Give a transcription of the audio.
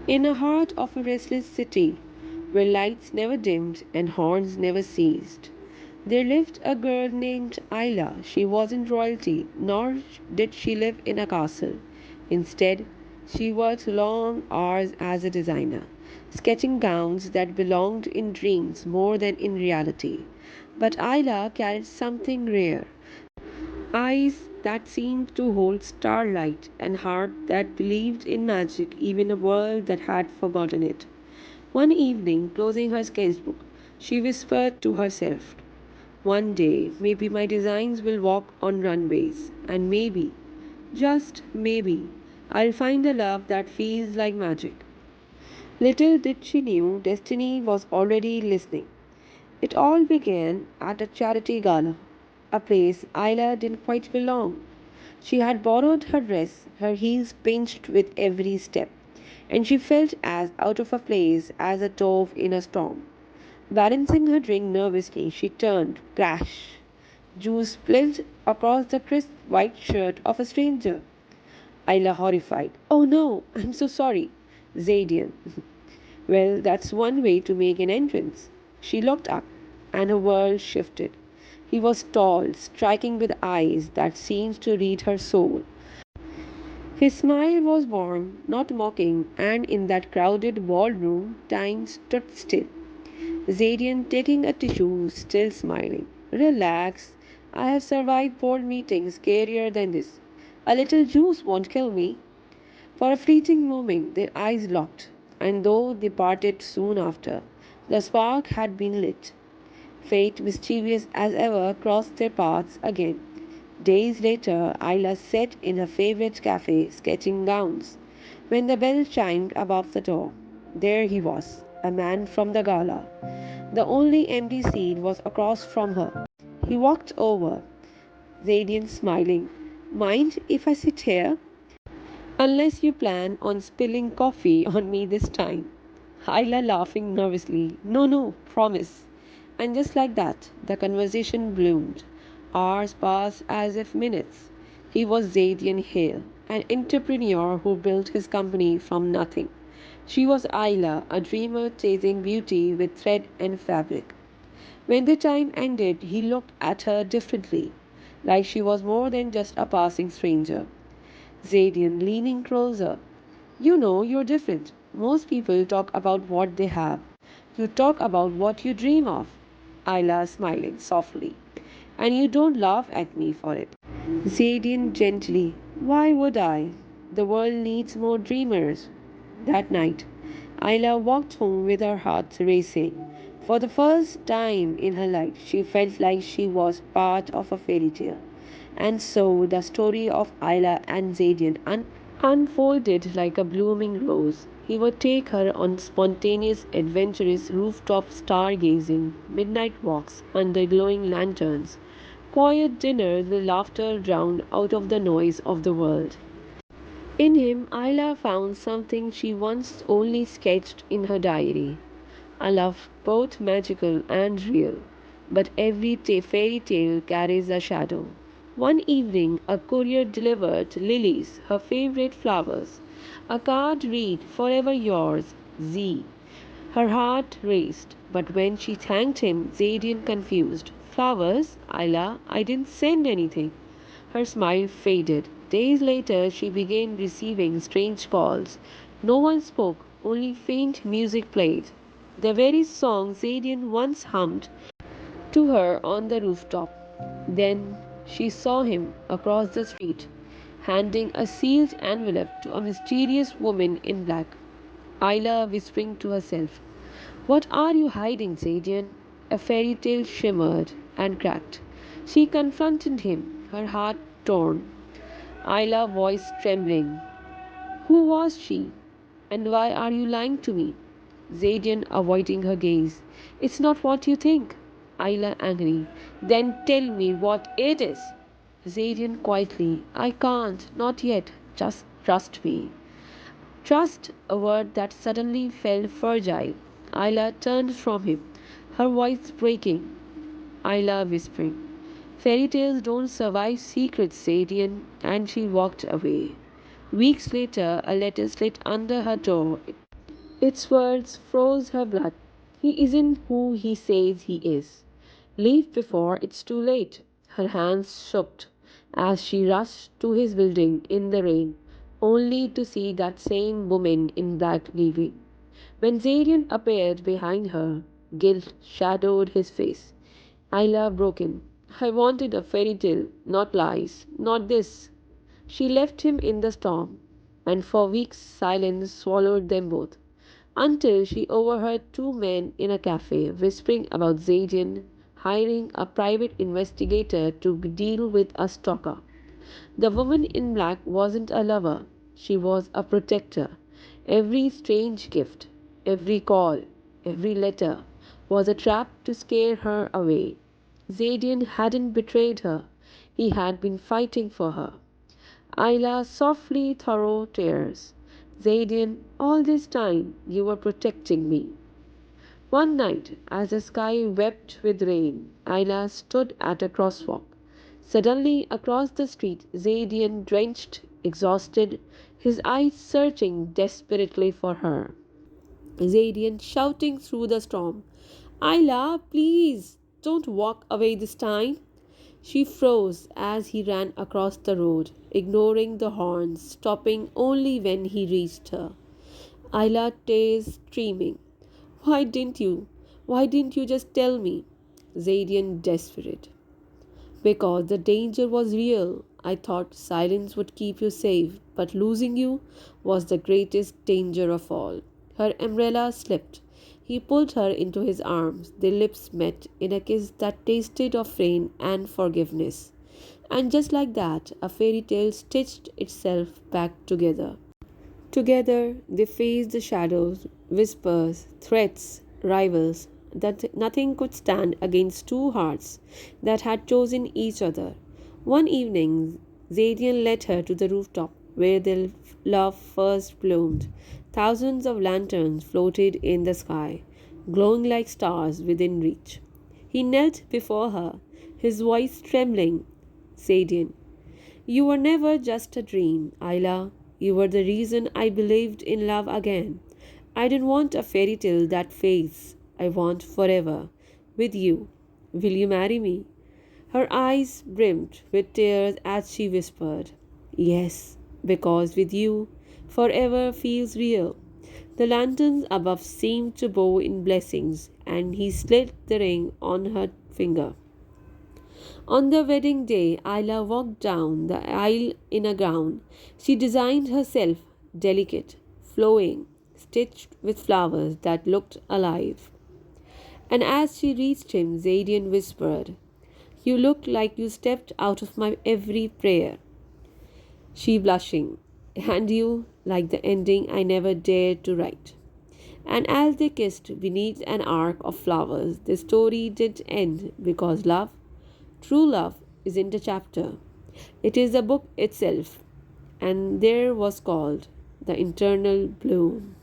In the heart of a restless city, where lights never dimmed and horns never ceased, there lived a girl named Ayla. She wasn't royalty, nor did she live in a castle. Instead, she worked long hours as a designer, sketching gowns that belonged in dreams more than in reality. But Ayla carried something rare, eyes that seemed to hold starlight, and heart that believed in magic even in a world that had forgotten it. One evening, closing her sketchbook, she whispered to herself, "One day, maybe my designs will walk on runways, and maybe, just maybe, I'll find a love that feels like magic." Little did she know destiny was already listening. It all began at a charity gala, a place Ayla didn't quite belong. She had borrowed her dress, her heels pinched with every step, and she felt as out of place as a dove in a storm. Balancing her drink nervously, she turned, crash. Juice spilled across the crisp white shirt of a stranger. Ayla horrified. "Oh no, I'm so sorry." Zayden. "Well, that's one way to make an entrance." She looked up, and her world shifted. He was tall, striking with eyes that seemed to read her soul. His smile was warm, not mocking, and in that crowded ballroom, time stood still. Zadian taking a tissue, still smiling. "Relax. I have survived board meetings scarier than this. A little juice won't kill me." For a fleeting moment their eyes locked, and though they parted soon after, the spark had been lit. Fate, mischievous as ever, crossed their paths again. Days later, Ayla sat in her favorite cafe sketching gowns. When the bell chimed above the door, there he was, a man from the gala. The only empty seat was across from her. He walked over, radiant, smiling. "Mind if I sit here?" "Unless you plan on spilling coffee on me this time." Hyla laughing nervously. "No, no, promise." And just like that, the conversation bloomed. Hours passed as if minutes. He was Zadian Hale, an entrepreneur who built his company from nothing. She was Ayla, a dreamer chasing beauty with thread and fabric. When the time ended, he looked at her differently, like she was more than just a passing stranger. Zadian leaning closer. "You know you're different. Most people talk about what they have. You talk about what you dream of." Ayla smiling softly. "And you don't laugh at me for it." Zadian gently. "Why would I? The world needs more dreamers." That night, Ayla walked home with her heart racing. For the first time in her life, she felt like she was part of a fairy tale. And so the story of Ayla and Zadian unfolded like a blooming rose. He would take her on spontaneous, adventurous rooftop stargazing, midnight walks under glowing lanterns, quiet dinners with laughter drowned out of the noise of the world. In him, Ayla found something she once only sketched in her diary, a love both magical and real. But every fairy tale carries a shadow. One evening, a courier delivered lilies, her favorite flowers. A card read, "Forever yours, Z." Her heart raced, but when she thanked him, Zadian confused. "Flowers? Ayla, I didn't send anything." Her smile faded. Days later, she began receiving strange calls. No one spoke, only faint music played. The very song Zadian once hummed to her on the rooftop. Then she saw him across the street, handing a sealed envelope to a mysterious woman in black. Ayla whispering to herself, "What are you hiding, Zadian?" A fairy tale shimmered and cracked. She confronted him, her heart torn. Ayla voice trembling. Who was she? And why are you lying to me? Zadian avoiding her gaze. "It's not what you think." Ayla angry. "Then tell me what it is." Zadian quietly. "I can't, not yet. Just trust me." Trust, a word that suddenly felt fragile. Ayla turned from him, her voice breaking. Ayla whispering, "Fairy tales don't survive secrets, Zadian," and she walked away. Weeks later, a letter slid under her door. Its words froze her blood. He isn't who he says he is. Leave before it's too late. Her hands shook as she rushed to his building in the rain, only to see that same woman in black leaving. When Zarian appeared behind her, guilt shadowed his face. Ayla broke in. I wanted a fairy tale, not lies, not this. She left him in the storm, and for weeks silence swallowed them both, until she overheard two men in a cafe whispering about Zayden hiring a private investigator to deal with a stalker. The woman in black wasn't a lover, she was a protector. Every strange gift, every call, every letter was a trap to scare her away. Zayden hadn't betrayed her, he had been fighting for her. Ayla softly through tears. Zayden, all this time you were protecting me. One night, as the sky wept with rain, Ayla stood at a crosswalk. Suddenly, across the street, Zayden, drenched, exhausted, his eyes searching desperately for her. Zayden shouting through the storm, Ayla, please, don't walk away this time. She froze as he ran across the road, ignoring the horns, stopping only when he reached her. Ayla, tears streaming. Why didn't you? Why didn't you just tell me? Zadian, desperate. Because the danger was real. I thought silence would keep you safe, but losing you was the greatest danger of all. Her umbrella slipped. He pulled her into his arms. Their lips met in a kiss that tasted of rain and forgiveness. And just like that, a fairy tale stitched itself back together. Together they faced the shadows, whispers, threats, rivals, that nothing could stand against two hearts that had chosen each other. One evening, Zadian led her to the rooftop where their love first bloomed. Thousands of lanterns floated in the sky, glowing like stars within reach. He knelt before her, his voice trembling. Zadian, you were never just a dream, Ayla. You were the reason I believed in love again. I didn't want a fairy tale that fades. I want forever. With you. Will you marry me? Her eyes brimmed with tears as she whispered, Yes, because with you, forever feels real. The lanterns above seemed to bow in blessings, and he slid the ring on her finger. On the wedding day, Ayla walked down the aisle in a gown she designed herself, delicate, flowing, stitched with flowers that looked alive. And as she reached him, Zadian whispered, You look like you stepped out of my every prayer. She blushing, and you like the ending I never dared to write. And as they kissed beneath an arc of flowers, the story did end because love, true love, isn't a chapter. It is a book itself, and there was called The Eternal Bloom.